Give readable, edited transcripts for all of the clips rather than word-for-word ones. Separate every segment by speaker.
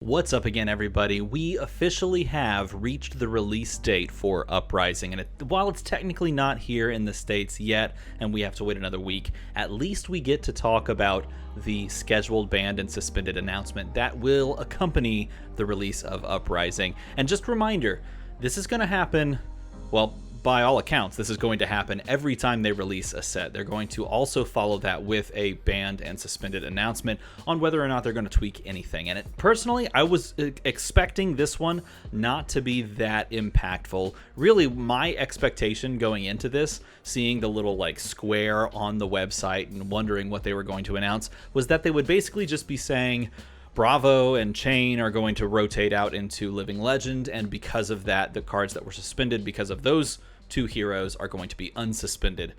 Speaker 1: What's up again, everybody? We officially have reached the release date for Uprising, and while it's technically not here in the States yet, and we have to wait another week, at least we get to talk about the scheduled banned and suspended announcement that will accompany the release of Uprising. And just a reminder, this is going to happen, well, by all accounts, this is going to happen every time they release a set. They're going to also follow that with a banned and suspended announcement on whether or not they're going to tweak anything. And personally, I was expecting this one not to be that impactful. Really, my expectation going into this, seeing the little square on the website and wondering what they were going to announce, was that they would basically just be saying, Bravo and Chane are going to rotate out into Living Legend, and because of that, the cards that were suspended because of those two heroes are going to be unsuspended.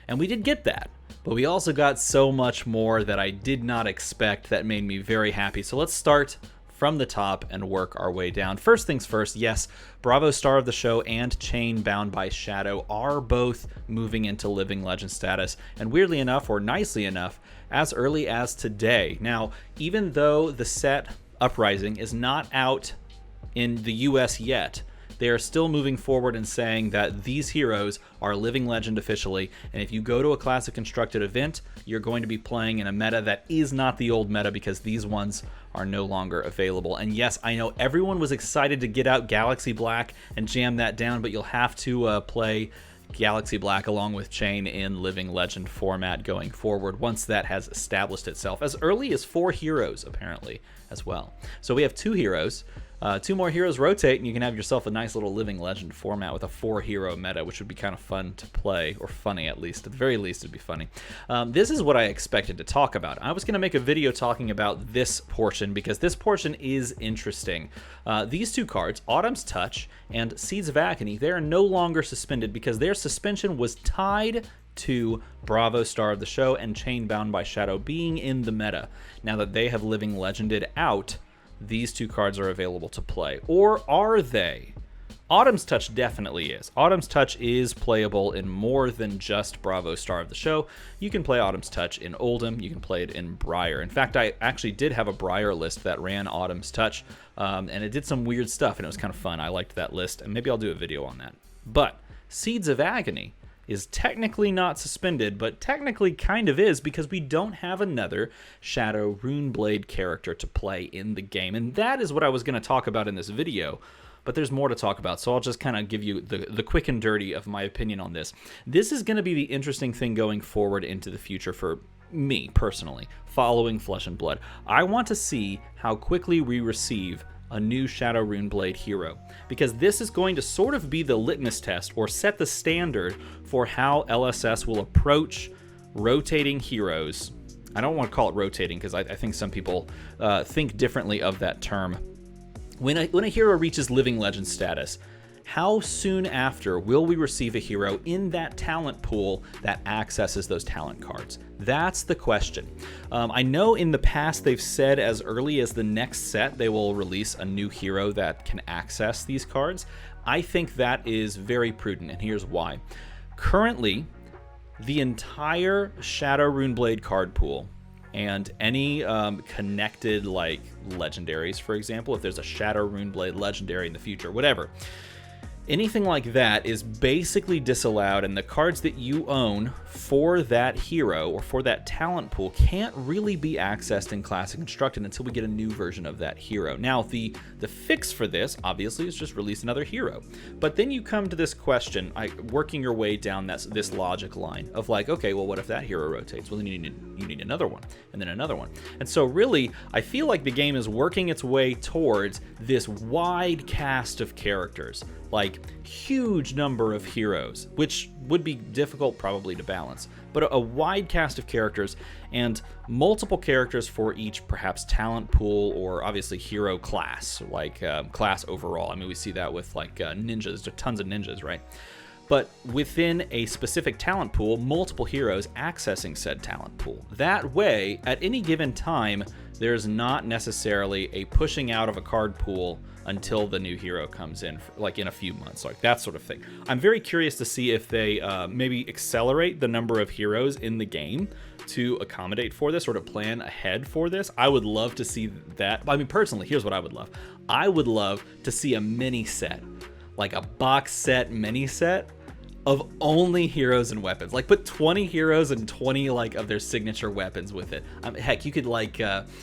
Speaker 1: And we did get that, but we also got so much more that I did not expect that made me very happy. So let's start from the top and work our way down. First things first, yes, Bravo Star of the Show and Chane Bound by Shadow are both moving into Living Legend status, and weirdly enough, or nicely enough, as early as today. Now, even though the set Uprising is not out in the US yet, they are still moving forward and saying that these heroes are Living Legend officially, and if you go to a Classic Constructed event, you're going to be playing in a meta that is not the old meta because these ones are no longer available. And yes, I know everyone was excited to get out Galaxy Black and jam that down, but you'll have to play Galaxy Black along with Chane in Living Legend format going forward once that has established itself, as early as 4 heroes apparently as well. So we have 2 heroes. 2 more heroes rotate, and you can have yourself a nice little Living Legend format with a 4-hero meta, which would be kind of fun to play, or funny at least. At the very least, it'd be funny. This is what I expected to talk about. I was going to make a video talking about this portion, because this portion is interesting. These 2 cards, Autumn's Touch and Seeds of Agony, they are no longer suspended because their suspension was tied to Bravo Star of the Show and Chane Bound by Shadow being in the meta. Now that they have Living Legended out, these 2 cards are available to play. Or are they? Autumn's Touch definitely is. Autumn's Touch is playable in more than just Bravo Star of the Show. You can play Autumn's Touch in Oldham. You can play it in Briar. In fact, I actually did have a Briar list that ran Autumn's Touch, and it did some weird stuff, and it was kind of fun. I liked that list, and maybe I'll do a video on that. But Seeds of Agony is technically not suspended, but technically kind of is, because we don't have another Shadow Runeblade character to play in the game. And that is what I was going to talk about in this video, but there's more to talk about, so I'll just kind of give you the quick and dirty of my opinion on this. This is going to be the interesting thing going forward into the future for me, personally, following Flesh and Blood. I want to see how quickly we receive a new Shadow Runeblade hero, because this is going to sort of be the litmus test or set the standard for how LSS will approach rotating heroes. I don't want to call it rotating because I think some people think differently of that term. When a hero reaches Living Legend status, how soon after will we receive a hero in that talent pool that accesses those talent cards? That's the question. I know in the past they've said as early as the next set they will release a new hero that can access these cards. I think that is very prudent, and here's why. Currently, the entire Shadow Runeblade card pool and any connected legendaries, for example, if there's a Shadow Runeblade legendary in the future, whatever, anything like that is basically disallowed, and the cards that you own for that hero or for that talent pool can't really be accessed in Classic Constructed until we get a new version of that hero. Now, the fix for this, obviously, is just release another hero. But then you come to this question, working your way down this logic line of okay, well, what if that hero rotates? Well, then you need another one, and then another one. And so really, I feel like the game is working its way towards this wide cast of characters, huge number of heroes, which would be difficult probably to balance, but a wide cast of characters and multiple characters for each perhaps talent pool or obviously hero class, class overall. I mean, we see that with ninjas, tons of ninjas, right? But within a specific talent pool, multiple heroes accessing said talent pool. That way, at any given time, there's not necessarily a pushing out of a card pool until the new hero comes in, in a few months, that sort of thing. I'm very curious to see if they maybe accelerate the number of heroes in the game to accommodate for this or to plan ahead for this, I would love to see that. I mean, personally, here's what I would love. I would love to see a mini set, like a box set mini set of only heroes and weapons. Like put 20 heroes and 20 like of their signature weapons with it. Heck, you could like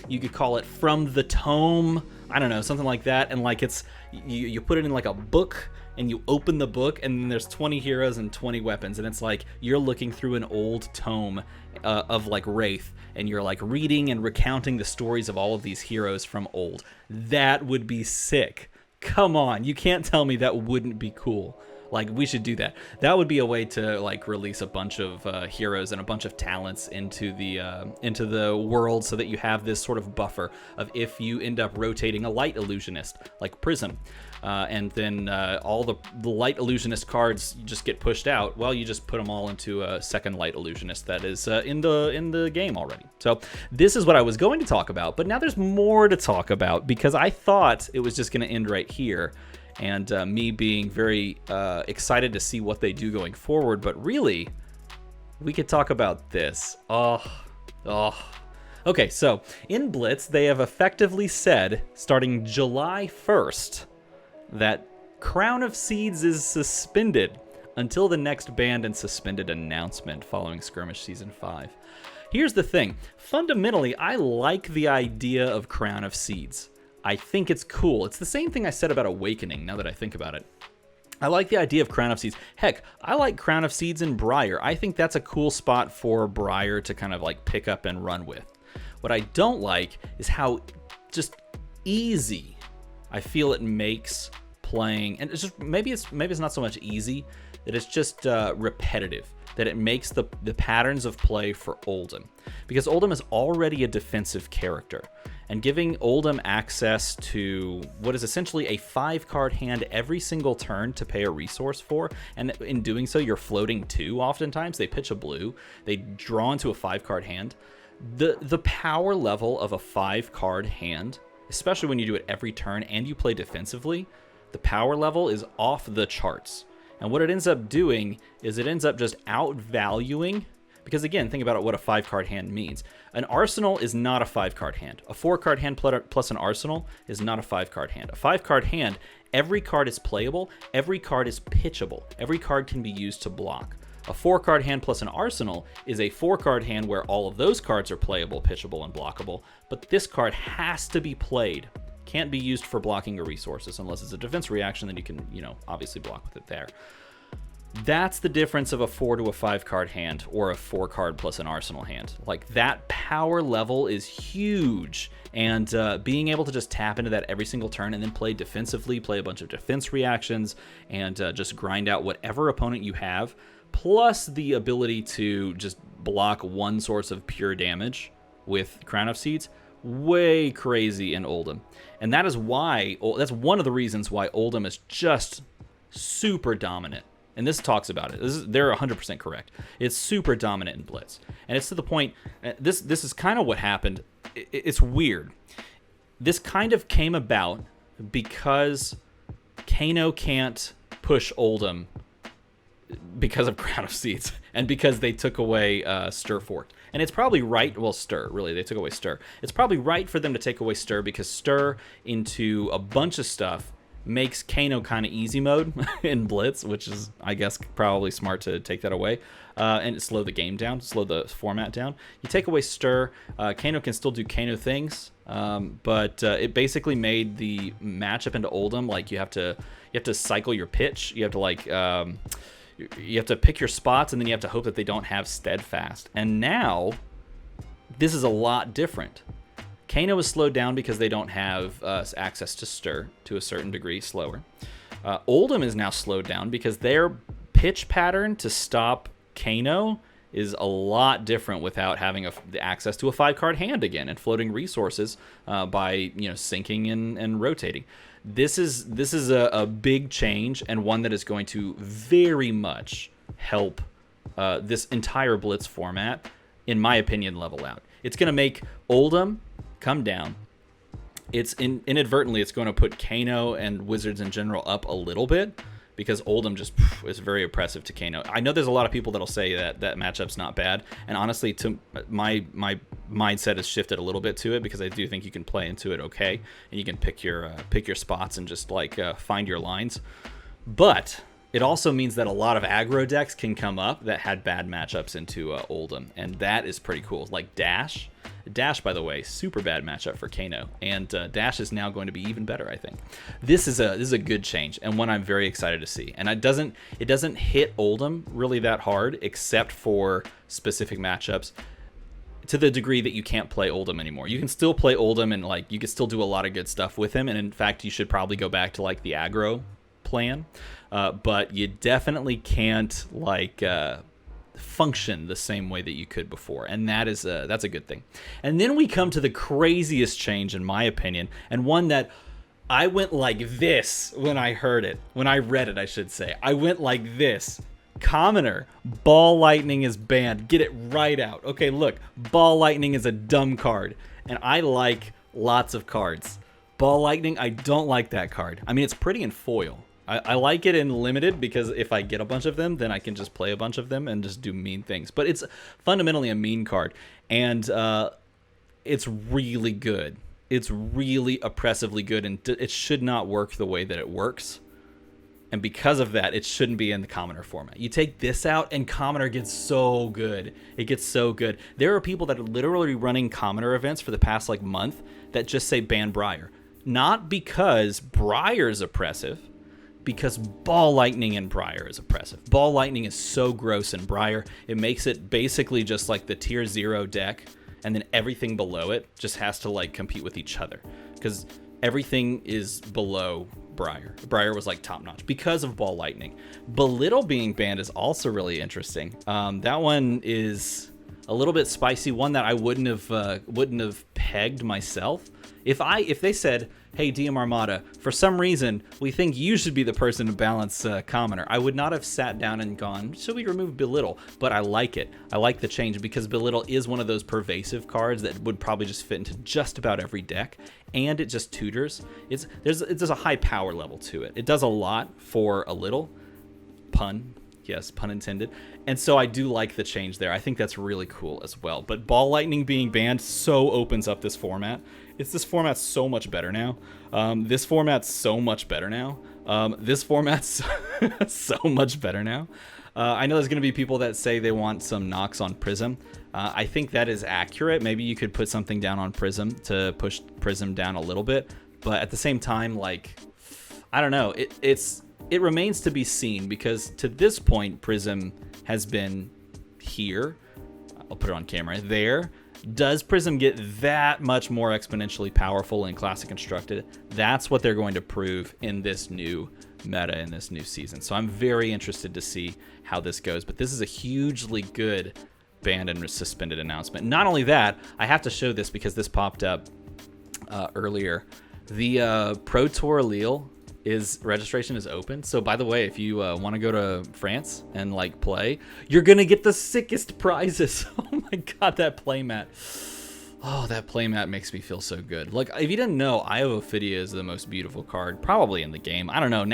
Speaker 1: you could call it From the Tome, I don't know, something like that, and like it's you put it in like a book and you open the book and then there's 20 heroes and 20 weapons, and it's like you're looking through an old tome of like Wraith, and you're like reading and recounting the stories of all of these heroes from old. That would be sick. Come on, you can't tell me that wouldn't be cool. Like, we should do that. That would be a way to like release a bunch of heroes and a bunch of talents into the world, so that you have this sort of buffer of if you end up rotating a light illusionist like Prism, and then all the light illusionist cards just get pushed out. Well, you just put them all into a second light illusionist that is in the game already. So this is what I was going to talk about, but now there's more to talk about, because I thought it was just going to end right here. And me being very excited to see what they do going forward. But really, we could talk about this. Okay, so in Blitz, they have effectively said, starting July 1st, that Crown of Seeds is suspended until the next banned and suspended announcement following Skirmish Season 5. Here's the thing. Fundamentally, I like the idea of Crown of Seeds. I think it's cool. It's the same thing I said about Awakening, now that I think about it. I like the idea of Crown of Seeds. Heck, I like Crown of Seeds in Briar. I think that's a cool spot for Briar to kind of like pick up and run with. What I don't like is how just easy I feel it makes playing, and it's just maybe it's not so much easy, that it's just repetitive, that it makes the patterns of play for Oldhim, because Oldhim is already a defensive character. And giving Oldhim access to what is essentially a 5-card hand every single turn to pay a resource for, and in doing so, you're floating 2 oftentimes. They pitch a blue, they draw into a 5-card hand. The power level of a 5-card hand, especially when you do it every turn and you play defensively, the power level is off the charts. And what it ends up doing is it ends up just outvaluing. Because again, think about it, what a 5-card hand means. An arsenal is not a 5-card hand. A 4-card hand plus an arsenal is not a 5-card hand. A 5-card hand, every card is playable, every card is pitchable, every card can be used to block. A 4-card hand plus an arsenal is a 4-card hand where all of those cards are playable, pitchable, and blockable, but this card has to be played. Can't be used for blocking your resources unless it's a defense reaction, then you can, obviously block with it there. That's the difference of a 4 to a 5-card hand or a 4-card plus an arsenal hand. Like, that power level is huge, and being able to just tap into that every single turn and then play defensively, play a bunch of defense reactions, and just grind out whatever opponent you have, plus the ability to just block one source of pure damage with Crown of Seeds, way crazy in Oldhim. And that is why, that's one of the reasons why Oldhim is just super dominant. And this talks about it. They're 100% correct. It's super dominant in Blitz. And it's to the point, this is kind of what happened. It's weird. This kind of came about because Kano can't push Oldhim because of Crown of Seeds, and because they took away Stir Forked. And it's probably right, well, Stir, really, they took away Stir. It's probably right for them to take away Stir, because Stir into a bunch of stuff makes Kano kind of easy mode in Blitz, which is, I guess, probably smart to take that away and slow the game down, slow the format down. You take away Stir, Kano can still do Kano things, but it basically made the matchup into Oldhim like you have to cycle your pitch. You have to you have to pick your spots, and then you have to hope that they don't have Steadfast. And now this is a lot different. Kano is slowed down because they don't have access to Stir to a certain degree, slower. Oldhim is now slowed down because their pitch pattern to stop Kano is a lot different without having the access to a 5-card hand again and floating resources by sinking and rotating. This is a big change, and one that is going to very much help this entire Blitz format, in my opinion, level out. It's going to make Oldhim come down. It's inadvertently, it's going to put Kano and Wizards in general up a little bit, because Oldhim just is very oppressive to Kano. I know there's a lot of people that'll say that matchup's not bad, and honestly, to my mindset has shifted a little bit to it, because I do think you can play into it okay, and you can pick your spots and just like find your lines. But it also means that a lot of aggro decks can come up that had bad matchups into Oldhim, and that is pretty cool. Like Dash. Dash, by the way, super bad matchup for Kano, and Dash is now going to be even better, I think. This is a good change, and one I'm very excited to see. And it doesn't hit Oldhim really that hard, except for specific matchups, to the degree that you can't play Oldhim anymore. You can still play Oldhim, and like you can still do a lot of good stuff with him, and in fact, you should probably go back to like the aggro plan, but you definitely can't like function the same way that you could before, and that's a good thing. And then we come to the craziest change, in my opinion, and one that I went like this when I read it, I should say. I went like this. Commoner, Ball Lightning is banned. Get it right out. Okay, look, Ball Lightning is a dumb card, and I like lots of cards. Ball Lightning, I don't like that card. I mean, it's pretty in foil. I like it in limited, because if I get a bunch of them, then I can just play a bunch of them and just do mean things. But it's fundamentally a mean card, and it's really good. It's really oppressively good, and it should not work the way that it works. And because of that, it shouldn't be in the Commoner format. You take this out, and Commoner gets so good. It gets so good. There are people that are literally running Commoner events for the past like month that just say ban Briar. Not because Briar is oppressive, because Ball Lightning in Briar is oppressive. Ball Lightning is so gross in Briar, it makes it basically just like the tier 0 deck, and then everything below it just has to like compete with each other, because everything is below Briar. Briar was like top notch because of Ball Lightning. Belittle being banned is also really interesting. That one is a little bit spicy, one that I wouldn't have pegged myself. If they said, hey, DM Armada, for some reason, we think you should be the person to balance Commoner, I would not have sat down and gone, should we remove Belittle? But I like it. I like the change, because Belittle is one of those pervasive cards that would probably just fit into just about every deck, and it just tutors. There's a high power level to it. It does a lot for a little. Pun. Yes, pun intended. And so I do like the change there. I think that's really cool as well. But Ball Lightning being banned so opens up this format. This format's so much better now. This format's so much better now. This format's so much better now. I know there's going to be people that say they want some knocks on Prism. I think that is accurate. Maybe you could put something down on Prism to push Prism down a little bit. But at the same time, like, I don't know. It remains to be seen, because to this point, Prism has been here. I'll put it on camera. There. Does Prism get that much more exponentially powerful in Classic Constructed? That's what they're going to prove in this new meta, in this new season. So I'm very interested to see how this goes. But this is a hugely good banned and suspended announcement. Not only that, I have to show this because this popped up earlier. The Pro Tour Lille registration is open. So by the way, if you want to go to France and like play, you're gonna get the sickest prizes. Oh my god, that playmat. Oh, that playmat makes me feel so good. Like, if you didn't know, Eye of Ophidia is the most beautiful card probably in the game. I don't know.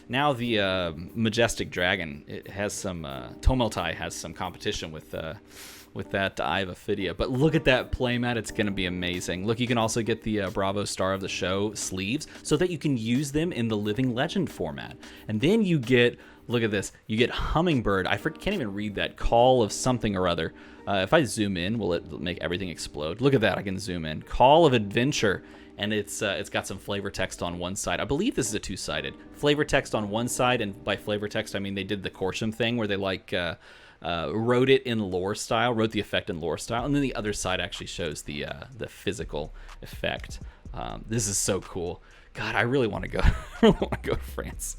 Speaker 1: Now the Majestic Dragon, it has some Tomeltai has some competition with that Eye of Ophidia. But look at that playmat. It's going to be amazing. Look, you can also get the Bravo Star of the Show sleeves so that you can use them in the Living Legend format. And then you get, look at this, you get Hummingbird. Can't even read that. Call of something or other. If I zoom in, will it make everything explode? Look at that. I can zoom in. Call of Adventure. And it's got some flavor text on one side. I believe this is a two-sided. Flavor text on one side, and by flavor text, I mean they did the Corsham thing where they like... wrote it in lore style, wrote the effect in lore style, and then the other side actually shows the physical effect. This is so cool. God, I really want to go. I really want to go to France.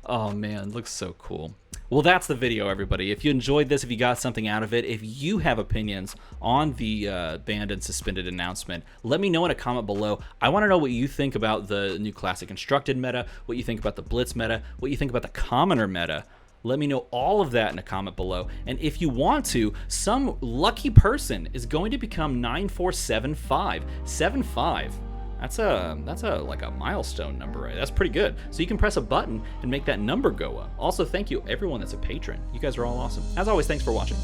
Speaker 1: Oh man, it looks so cool. Well, that's the video, everybody. If you enjoyed this, if you got something out of it, if you have opinions on the banned and suspended announcement, let me know in a comment below. I want to know what you think about the new Classic Constructed meta, what you think about the Blitz meta, what you think about the Commoner meta. Let me know all of that in a comment below. And if you want to, some lucky person is going to become 9475. 75. That's like a milestone number, right? That's pretty good. So you can press a button and make that number go up. Also, thank you everyone that's a patron. You guys are all awesome. As always, thanks for watching.